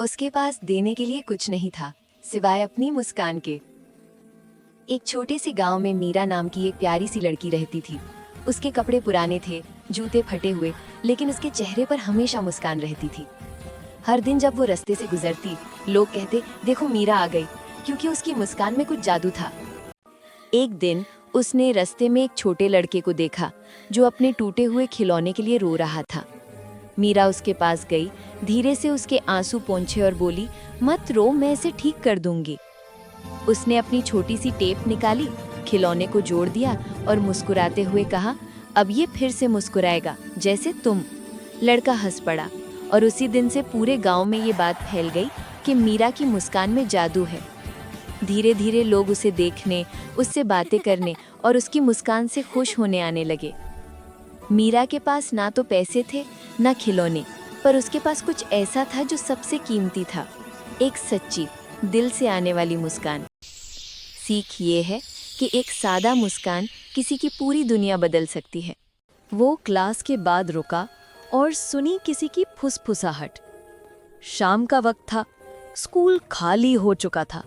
उसके पास देने के लिए कुछ नहीं था सिवाय अपनी मुस्कान के। एक छोटे से गांव में मीरा नाम की एक प्यारी सी लड़की रहती थी। उसके कपड़े पुराने थे, जूते फटे हुए, लेकिन उसके चेहरे पर हमेशा मुस्कान रहती थी। हर दिन जब वो रास्ते से गुजरती, लोग कहते, देखो मीरा आ गई, क्योंकि उसकी मुस्कान में कुछ जादू था। एक दिन उसने रास्ते में एक छोटे लड़के को देखा जो अपने टूटे हुए खिलौने के लिए रो रहा था। मीरा उसके पास गई, धीरे से उसके आंसू पोंछे और बोली, मत रो, मैं इसे ठीक कर दूंगी। उसने अपनी छोटी सी टेप निकाली, खिलौने को जोड़ दिया और मुस्कुराते हुए कहा, अब ये फिर से मुस्कुराएगा जैसे तुम। लड़का हंस पड़ा और उसी दिन से पूरे गांव में ये बात फैल गई कि मीरा की मुस्कान में जादू है। धीरे धीरे लोग उसे देखने, उससे बातें करने और उसकी मुस्कान से खुश होने आने लगे। मीरा के पास ना तो पैसे थे ना खिलौने, पर उसके पास कुछ ऐसा था जो सबसे कीमती था, एक सच्ची दिल से आने वाली मुस्कान। सीख ये है कि एक सादा मुस्कान किसी की पूरी दुनिया बदल सकती है। वो क्लास के बाद रुका और सुनी किसी की फुसफुसाहट। शाम का वक्त था, स्कूल खाली हो चुका था।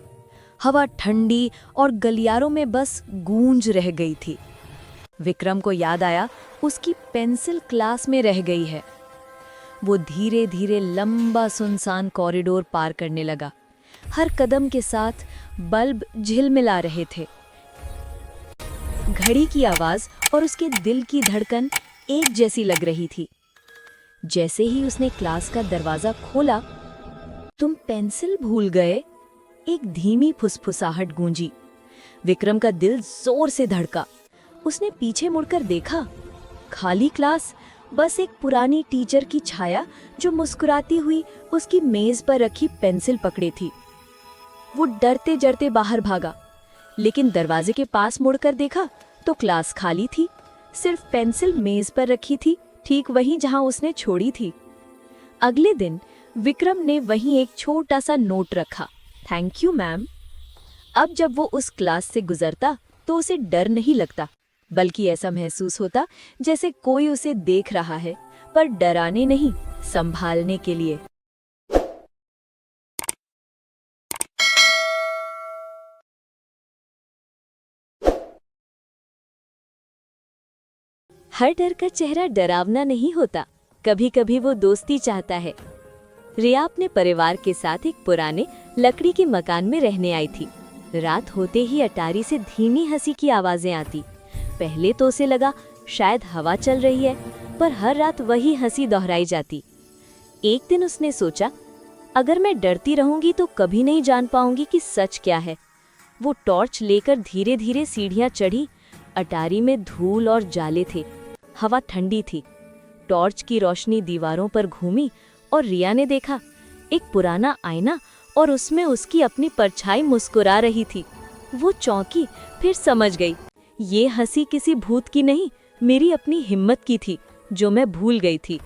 हवा ठंडी और गलियारों में बस गूंज रह गई थी। विक्रम को याद आया उसकी पेंसिल क्लास में रह गई है। वो धीरे धीरे लंबा सुनसान कॉरिडोर पार करने लगा। हर कदम के साथ बल्ब झिलमिला रहे थे। घड़ी की आवाज और उसके दिल की धड़कन एक जैसी लग रही थी। जैसे ही उसने क्लास का दरवाजा खोला, तुम पेंसिल भूल गए, एक धीमी फुसफुसाहट गूंजी। विक्रम का दिल जोर से धड़का। उसने पीछे मुड़कर देखा, खाली क्लास, बस एक पुरानी टीचर की छाया जो मुस्कुराती हुई उसकी मेज पर रखी पेंसिल पकड़े थी। वो डरते डरते बाहर भागा, लेकिन दरवाजे के पास मुड़कर देखा तो क्लास खाली थी। सिर्फ पेंसिल मेज पर रखी थी, ठीक वहीं जहां उसने छोड़ी थी। अगले दिन विक्रम ने वहीं एक छोटा सा नोट रखा, थैंक यू मैम। अब जब वो उस क्लास से गुजरता तो उसे डर नहीं लगता, बल्कि ऐसा महसूस होता जैसे कोई उसे देख रहा है, पर डराने नहीं, संभालने के लिए। हर डर का चेहरा डरावना नहीं होता, कभी कभी वो दोस्ती चाहता है। रिया अपने परिवार के साथ एक पुराने लकड़ी के मकान में रहने आई थी। रात होते ही अटारी से धीमी हंसी की आवाजें आती। पहले तो उसे लगा शायद हवा चल रही है, पर हर रात वही हंसी दोहराई जाती। एक दिन उसने सोचा, अगर मैं डरती रहूंगी तो कभी नहीं जान पाऊंगी कि सच क्या है। वो टॉर्च लेकर धीरे धीरे सीढ़ियां चढ़ी। अटारी में धूल और जाले थे, हवा ठंडी थी। टॉर्च की रोशनी दीवारों पर घूमी और रिया ने देखा एक पुराना आईना और उसमें उसकी अपनी परछाई मुस्कुरा रही थी। वो चौंकी, फिर समझ गई, ये हंसी किसी भूत की नहीं, मेरी अपनी हिम्मत की थी जो मैं भूल गई थी।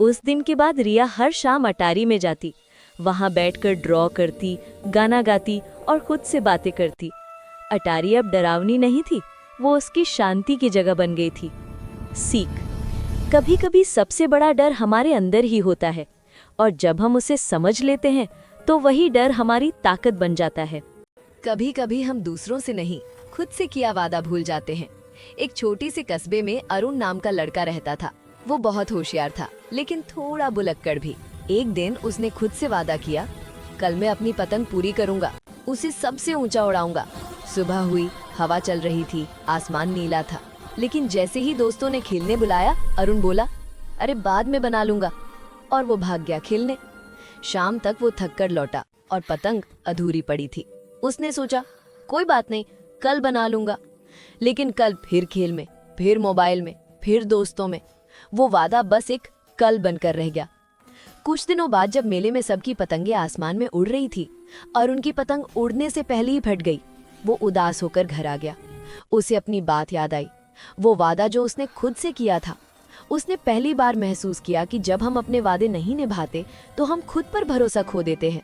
उस दिन के बाद रिया हर शाम अटारी में जाती, वहां बैठकर ड्रॉ करती, गाना गाती और खुद से बातें करती। अटारी अब डरावनी नहीं थी, वो उसकी शांति की जगह बन गई थी। सीख, कभी कभी सबसे बड़ा डर हमारे अंदर ही होता है, और जब हम उसे समझ लेते हैं तो वही डर हमारी ताकत बन जाता है। कभी कभी हम दूसरों से नहीं, खुद से किया वादा भूल जाते हैं। एक छोटी सी कस्बे में अरुण नाम का लड़का रहता था। वो बहुत होशियार था, लेकिन थोड़ा बुलक्कड़ भी। एक दिन उसने खुद से वादा किया, कल मैं अपनी पतंग पूरी करूंगा, उसे सबसे ऊंचा उड़ाऊंगा। सुबह हुई, हवा चल रही थी, आसमान नीला था, लेकिन जैसे ही दोस्तों ने खेलने बुलाया, अरुण बोला, अरे बाद में बना लूंगा, और वो भाग गया खेलने। शाम तक वो थक कर लौटा और पतंग अधूरी पड़ी थी। उसने सोचा, कोई बात नहीं, कल बना लूंगा। लेकिन कल फिर खेल में, फिर मोबाइल में, फिर दोस्तों में। वो वादा बस एक कल बनकर रह गया। कुछ दिनों बाद जब मेले में सबकी पतंगें आसमान में उड़ रही थी और उनकी पतंग उड़ने से पहले ही फट गई, वो उदास होकर घर आ गया। उसे अपनी बात याद आई, वो वादा जो उसने खुद से किया था। उसने पहली बार महसूस किया कि जब हम अपने वादे नहीं निभाते तो हम खुद पर भरोसा खो देते हैं।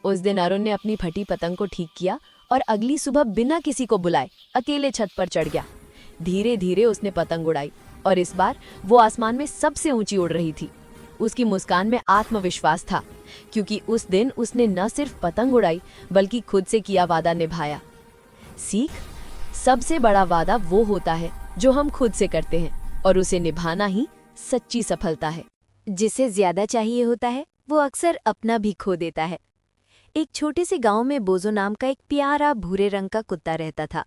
उस दिन अरुण ने अपनी फटी पतंग को ठीक किया और अगली सुबह बिना किसी को बुलाए अकेले छत पर चढ़ गया। धीरे धीरे उसने पतंग उड़ाई और इस बार वो आसमान में सबसे ऊंची उड़ रही थी। उसकी मुस्कान में आत्मविश्वास था, क्योंकि उस दिन उसने न सिर्फ पतंग उड़ाई बल्कि खुद से किया वादा निभाया। सीख, सबसे बड़ा वादा वो होता है जो हम खुद से करते हैं और उसे निभाना ही सच्ची सफलता है। जिसे ज्यादा चाहिए होता है वो अक्सर अपना भी खो देता है। एक छोटे से गांव में बोजो नाम का एक प्यारा भूरे रंग का कुत्ता रहता था।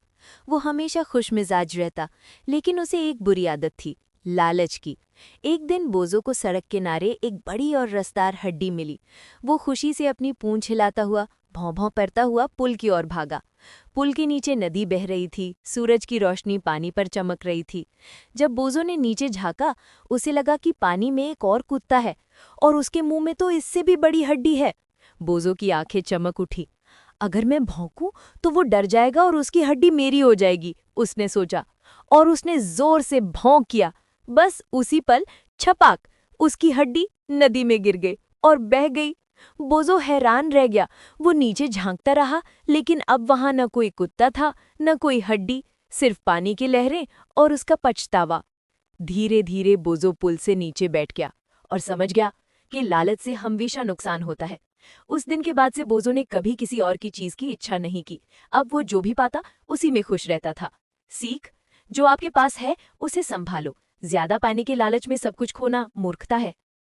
वो हमेशा खुशमिजाज रहता, लेकिन उसे एक बुरी आदत थी, लालच की। एक दिन बोजो को सड़क किनारे एक बड़ी और रसदार हड्डी मिली। वो खुशी से अपनी पूंछ हिलाता हुआ, भौं-भौं करता हुआ पुल की ओर भागा। पुल के नीचे नदी बह रही थी, सूरज की रोशनी पानी पर चमक रही थी। जब बोजो ने नीचे झांका, उसे लगा कि पानी में एक और कुत्ता है और उसके मुंह में तो इससे भी बड़ी हड्डी है। बोजो की आंखें चमक उठी। अगर मैं भौंकूं तो वो डर जाएगा और उसकी हड्डी मेरी हो जाएगी, उसने सोचा, और उसने जोर से भौंक किया। बस उसी पल छपाक उसकी हड्डी नदी में गिर गई और बह गई। बोजो हैरान रह गया। वो नीचे झांकता रहा, लेकिन अब वहां न कोई कुत्ता था, न कोई हड्डी, सिर्फ पानी की लहरें और उसका पछतावा। धीरे धीरे बोजो पुल से नीचे बैठ गया और समझ गया कि लालच से हमेशा नुकसान होता है। उस दिन के बाद से बोजो ने कभी किसी और की चीज की इच्छा नहीं की। अब वो जो भी पाता उसी में खुश रहता था। सीख, जो आपके पास है उसे संभालो। ज्यादा पाने के लालच में सब कुछ खोना मूर्खता है।